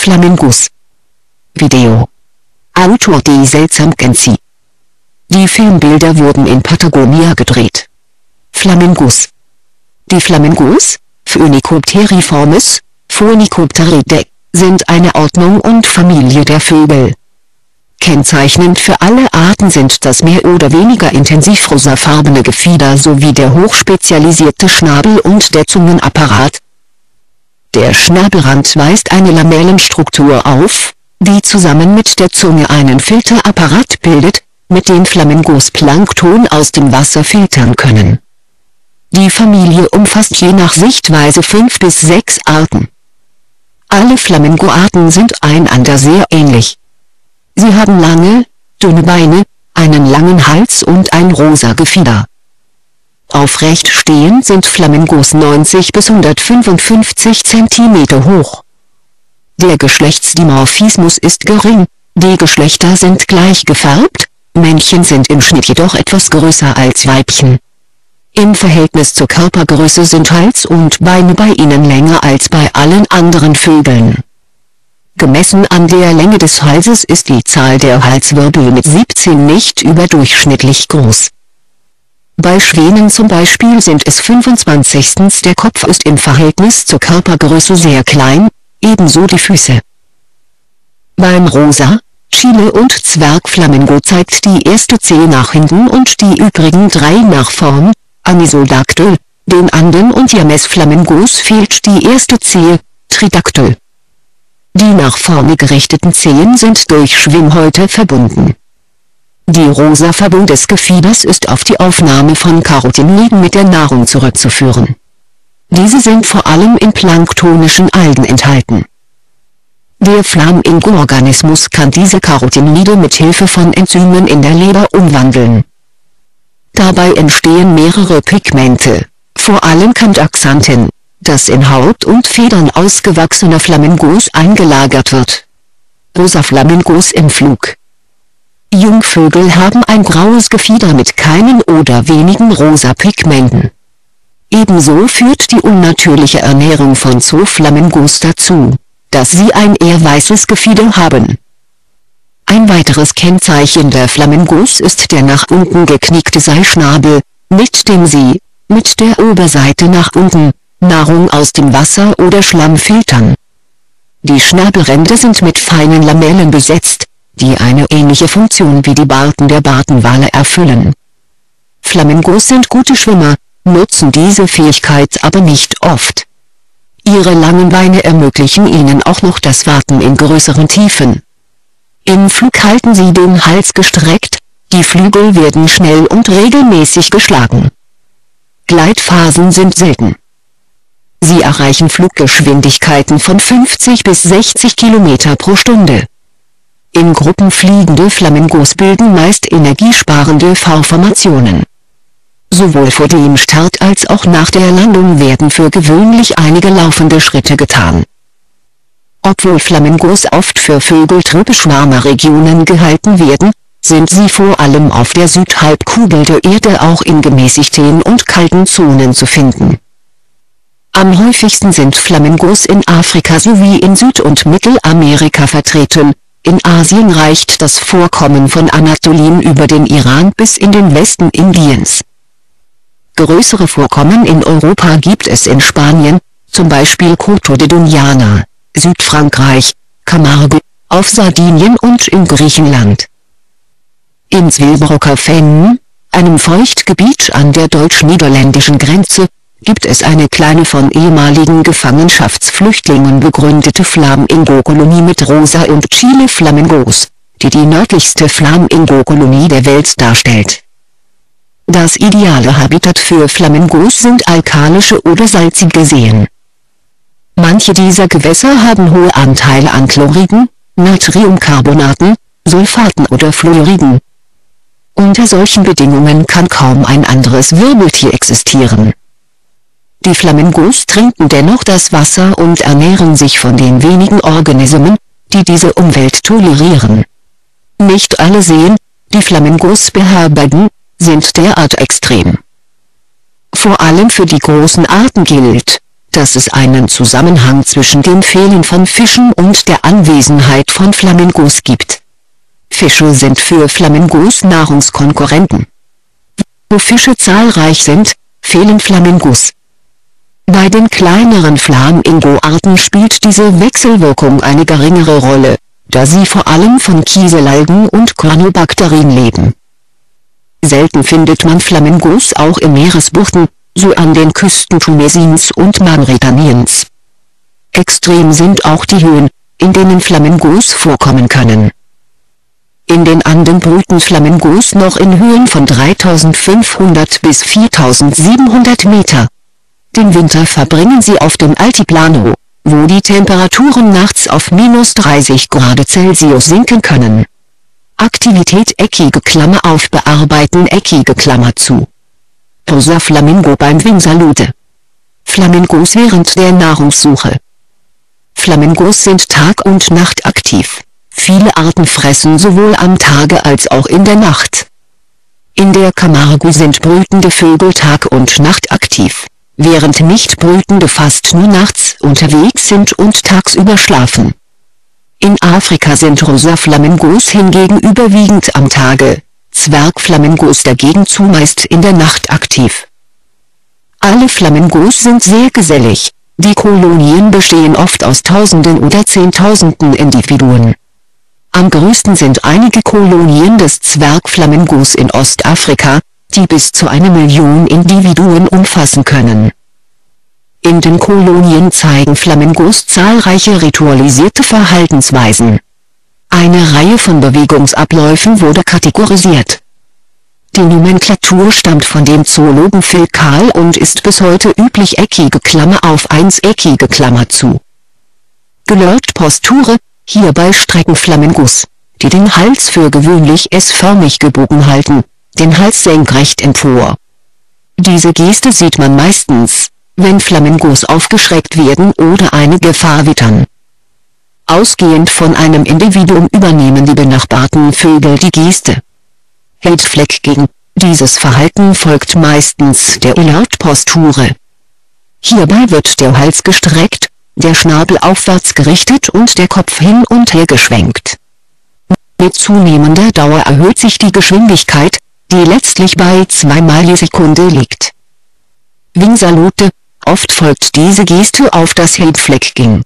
Flamingos. Video. Natur SelMcKenzie. Die Filmbilder wurden in Patagonia gedreht. Flamingos. Die Flamingos, Phoenicopteriformes, Phoenicopteridae, sind eine Ordnung und Familie der Vögel. Kennzeichnend für alle Arten sind das mehr oder weniger intensiv rosafarbene Gefieder sowie der hochspezialisierte Schnabel und der Zungenapparat. Der Schnabelrand weist eine Lamellenstruktur auf, die zusammen mit der Zunge einen Filterapparat bildet, mit dem Flamingos Plankton aus dem Wasser filtern können. Die Familie umfasst je nach Sichtweise 5 bis 6 Arten. Alle Flamingoarten sind einander sehr ähnlich. Sie haben lange, dünne Beine, einen langen Hals und ein rosa Gefieder. Aufrecht stehend sind Flamingos 90 bis 155 cm hoch. Der Geschlechtsdimorphismus ist gering, die Geschlechter sind gleich gefärbt, Männchen sind im Schnitt jedoch etwas größer als Weibchen. Im Verhältnis zur Körpergröße sind Hals und Beine bei ihnen länger als bei allen anderen Vögeln. Gemessen an der Länge des Halses ist die Zahl der Halswirbel mit 17 nicht überdurchschnittlich groß. Bei Schwänen zum Beispiel sind es 25. Der Kopf ist im Verhältnis zur Körpergröße sehr klein, ebenso die Füße. Beim Rosa, Chile und Zwergflamingo zeigt die erste Zehe nach hinten und die übrigen 3 nach vorn, Anisodactyl, den Anden- und Siamesflamingos fehlt die erste Zehe, Tridactyl. Die nach vorne gerichteten Zehen sind durch Schwimmhäute verbunden. Die rosa Färbung des Gefieders ist auf die Aufnahme von Carotinoiden mit der Nahrung zurückzuführen. Diese sind vor allem in planktonischen Algen enthalten. Der Flamingo-Organismus kann diese Carotinoide mit Hilfe von Enzymen in der Leber umwandeln. Dabei entstehen mehrere Pigmente, vor allem Candaxanthin, das in Haut und Federn ausgewachsener Flamingos eingelagert wird. Rosa Flamingos im Flug. Jungvögel haben ein graues Gefieder mit keinen oder wenigen rosa Pigmenten. Ebenso führt die unnatürliche Ernährung von Zooflamingos dazu, dass sie ein eher weißes Gefieder haben. Ein weiteres Kennzeichen der Flamingos ist der nach unten geknickte Seilschnabel, mit dem sie, mit der Oberseite nach unten, Nahrung aus dem Wasser oder Schlamm filtern. Die Schnabelränder sind mit feinen Lamellen besetzt, die eine ähnliche Funktion wie die Barten der Bartenwale erfüllen. Flamingos sind gute Schwimmer, nutzen diese Fähigkeit aber nicht oft. Ihre langen Beine ermöglichen ihnen auch noch das Warten in größeren Tiefen. Im Flug halten sie den Hals gestreckt, die Flügel werden schnell und regelmäßig geschlagen. Gleitphasen sind selten. Sie erreichen Fluggeschwindigkeiten von 50 bis 60 km pro Stunde. In Gruppen fliegende Flamingos bilden meist energiesparende V-Formationen. Sowohl vor dem Start als auch nach der Landung werden für gewöhnlich einige laufende Schritte getan. Obwohl Flamingos oft für Vögel tropisch warmer Regionen gehalten werden, sind sie vor allem auf der Südhalbkugel der Erde auch in gemäßigten und kalten Zonen zu finden. Am häufigsten sind Flamingos in Afrika sowie in Süd- und Mittelamerika vertreten, in Asien reicht das Vorkommen von Anatolien über den Iran bis in den Westen Indiens. Größere Vorkommen in Europa gibt es in Spanien, zum Beispiel Coto de Doñana, Südfrankreich, Camargue, auf Sardinien und in Griechenland. In Zwilbrocker Fenen, einem Feuchtgebiet an der deutsch-niederländischen Grenze, gibt es eine kleine von ehemaligen Gefangenschaftsflüchtlingen begründete Flamingo-Kolonie mit Rosa- und Chile-Flamingos, die die nördlichste Flamingo-Kolonie der Welt darstellt. Das ideale Habitat für Flamingos sind alkalische oder salzige Seen. Manche dieser Gewässer haben hohe Anteile an Chloriden, Natriumcarbonaten, Sulfaten oder Fluoriden. Unter solchen Bedingungen kann kaum ein anderes Wirbeltier existieren. Die Flamingos trinken dennoch das Wasser und ernähren sich von den wenigen Organismen, die diese Umwelt tolerieren. Nicht alle Seen, die Flamingos beherbergen, sind derart extrem. Vor allem für die großen Arten gilt, dass es einen Zusammenhang zwischen dem Fehlen von Fischen und der Anwesenheit von Flamingos gibt. Fische sind für Flamingos Nahrungskonkurrenten. Wo Fische zahlreich sind, fehlen Flamingos. Bei den kleineren Flamingo-Arten spielt diese Wechselwirkung eine geringere Rolle, da sie vor allem von Kieselalgen und Cyanobakterien leben. Selten findet man Flamingos auch in Meeresbuchten, so an den Küsten Tunesiens und Mauretaniens. Extrem sind auch die Höhen, in denen Flamingos vorkommen können. In den Anden brüten Flamingos noch in Höhen von 3500 bis 4700 Meter. Den Winter verbringen sie auf dem Altiplano, wo die Temperaturen nachts auf -30°C sinken können. Aktivität eckige Klammer auf bearbeiten eckige Klammer zu. Rosa Flamingo beim Wingsalute. Flamingos während der Nahrungssuche. Flamingos sind Tag und Nacht aktiv. Viele Arten fressen sowohl am Tage als auch in der Nacht. In der Camargue sind brütende Vögel Tag und Nacht aktiv, während nicht brütende fast nur nachts unterwegs sind und tagsüber schlafen. In Afrika sind Rosa Flamingos hingegen überwiegend am Tage, Zwergflamingos dagegen zumeist in der Nacht aktiv. Alle Flamingos sind sehr gesellig, die Kolonien bestehen oft aus Tausenden oder Zehntausenden Individuen. Am größten sind einige Kolonien des Zwergflamingos in Ostafrika, die bis zu 1 Million Individuen umfassen können. In den Kolonien zeigen Flamingos zahlreiche ritualisierte Verhaltensweisen. Eine Reihe von Bewegungsabläufen wurde kategorisiert. Die Nomenklatur stammt von dem Zoologen Phil Kahl und ist bis heute üblich eckige Klammer auf 1 eckige Klammer zu. Gelurcht-Posture, hierbei strecken Flamingos, die den Hals für gewöhnlich S-förmig gebogen halten, den Hals senkrecht empor. Diese Geste sieht man meistens, wenn Flamingos aufgeschreckt werden oder eine Gefahr wittern. Ausgehend von einem Individuum übernehmen die benachbarten Vögel die Geste. Headflaging, dieses Verhalten folgt meistens der Alert-Posture. Hierbei wird der Hals gestreckt, der Schnabel aufwärts gerichtet und der Kopf hin und her geschwenkt. Mit zunehmender Dauer erhöht sich die Geschwindigkeit, die letztlich bei 2 Meilen je Sekunde liegt. Wingsalute, oft folgt diese Geste auf das Headflaging.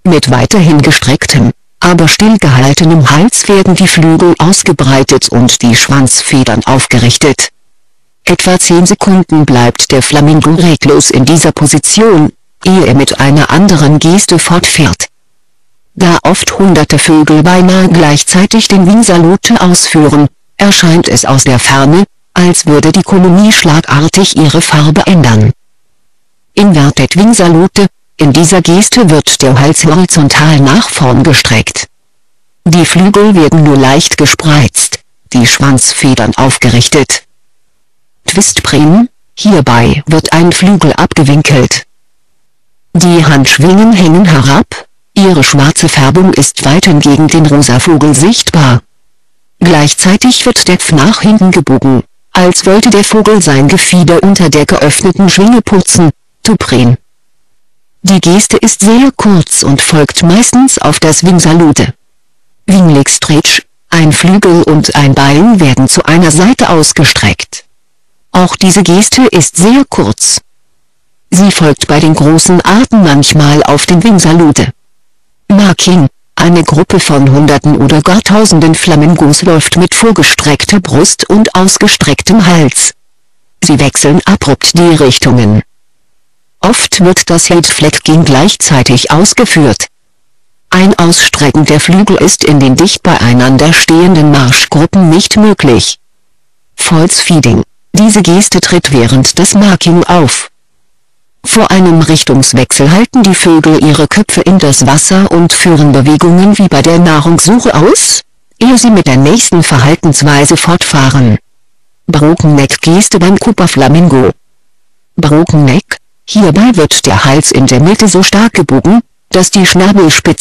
Mit weiterhin gestrecktem, aber stillgehaltenem Hals werden die Flügel ausgebreitet und die Schwanzfedern aufgerichtet. Etwa 10 Sekunden bleibt der Flamingo reglos in dieser Position, ehe er mit einer anderen Geste fortfährt. Da oft hunderte Vögel beinahe gleichzeitig den Wingsalute ausführen, erscheint es aus der Ferne, als würde die Kolonie schlagartig ihre Farbe ändern. Inverted Wingsalute, in dieser Geste wird der Hals horizontal nach vorn gestreckt. Die Flügel werden nur leicht gespreizt, die Schwanzfedern aufgerichtet. Twistpreen, hierbei wird ein Flügel abgewinkelt. Die Handschwingen hängen herab, ihre schwarze Färbung ist weit hingegen den Rosavogel sichtbar. Gleichzeitig wird der Pf nach hinten gebogen, als wollte der Vogel sein Gefieder unter der geöffneten Schwinge putzen, Tupreen. Die Geste ist sehr kurz und folgt meistens auf das Wingsalute. Wingleg Stretch, ein Flügel und ein Bein werden zu einer Seite ausgestreckt. Auch diese Geste ist sehr kurz. Sie folgt bei den großen Arten manchmal auf den Wingsalute. Marking, eine Gruppe von Hunderten oder gar Tausenden Flamingos läuft mit vorgestreckter Brust und ausgestrecktem Hals. Sie wechseln abrupt die Richtungen. Oft wird das Headflaging gleichzeitig ausgeführt. Ein Ausstrecken der Flügel ist in den dicht beieinander stehenden Marschgruppen nicht möglich. False Feeding, diese Geste tritt während des Marking auf. Vor einem Richtungswechsel halten die Vögel ihre Köpfe in das Wasser und führen Bewegungen wie bei der Nahrungssuche aus, ehe sie mit der nächsten Verhaltensweise fortfahren. Broken Neck Geste beim Cooper-Flamingo. Broken Neck, hierbei wird der Hals in der Mitte so stark gebogen, dass die Schnabelspitze